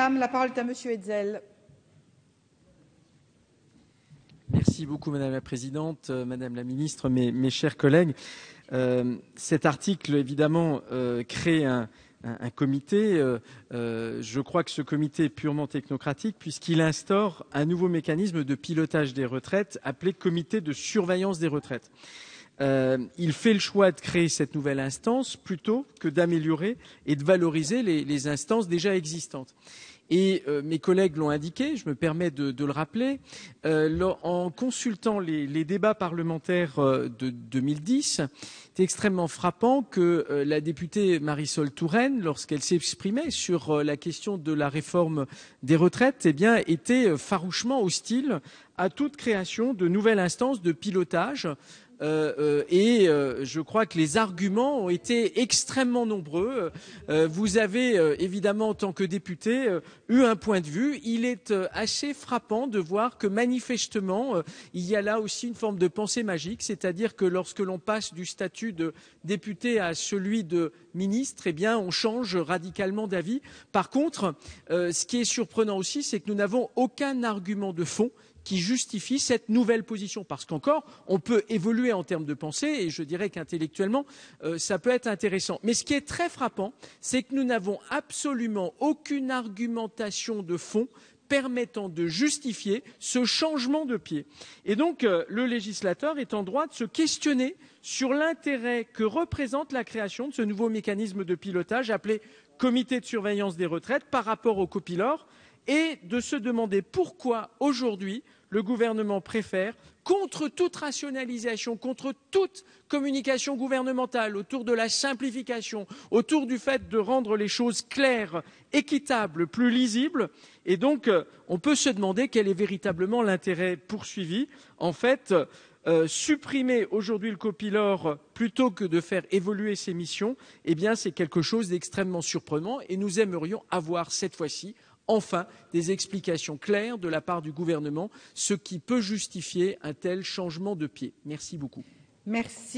Vietnam. La parole est à Monsieur Hetzel. Merci beaucoup, Madame la Présidente, Madame la Ministre, mes chers collègues. Cet article, évidemment, crée un comité. Je crois que ce comité est purement technocratique puisqu'il instaure un nouveau mécanisme de pilotage des retraites appelé comité de surveillance des retraites. Il fait le choix de créer cette nouvelle instance plutôt que d'améliorer et de valoriser les instances déjà existantes. Et mes collègues l'ont indiqué, je me permets de le rappeler, en consultant les débats parlementaires de 2010, c'est extrêmement frappant que la députée Marisol Touraine, lorsqu'elle s'exprimait sur la question de la réforme des retraites, était farouchement hostile à toute création de nouvelles instances de pilotage. Je crois que les arguments ont été extrêmement nombreux. Vous avez évidemment, en tant que député, eu un point de vue. Il est assez frappant de voir que manifestement, il y a là aussi une forme de pensée magique, c'est-à-dire que lorsque l'on passe du statut de député à celui de ministre, on change radicalement d'avis. Par contre, ce qui est surprenant aussi, c'est que nous n'avons aucun argument de fond qui justifie cette nouvelle position. Parce qu'encore, on peut évoluer en termes de pensée, et je dirais qu'intellectuellement, ça peut être intéressant. Mais ce qui est très frappant, c'est que nous n'avons absolument aucune argumentation de fond permettant de justifier ce changement de pied. Et donc, le législateur est en droit de se questionner sur l'intérêt que représente la création de ce nouveau mécanisme de pilotage appelé comité de surveillance des retraites par rapport au copilor, et de se demander pourquoi aujourd'hui le gouvernement préfère, contre toute rationalisation, contre toute communication gouvernementale autour de la simplification, autour du fait de rendre les choses claires, équitables, plus lisibles. Et donc, on peut se demander quel est véritablement l'intérêt poursuivi. En fait, supprimer aujourd'hui le copilor plutôt que de faire évoluer ses missions, c'est quelque chose d'extrêmement surprenant et nous aimerions avoir cette fois-ci enfin des explications claires de la part du gouvernement, ce qui peut justifier un tel changement de pied. Merci beaucoup. Merci.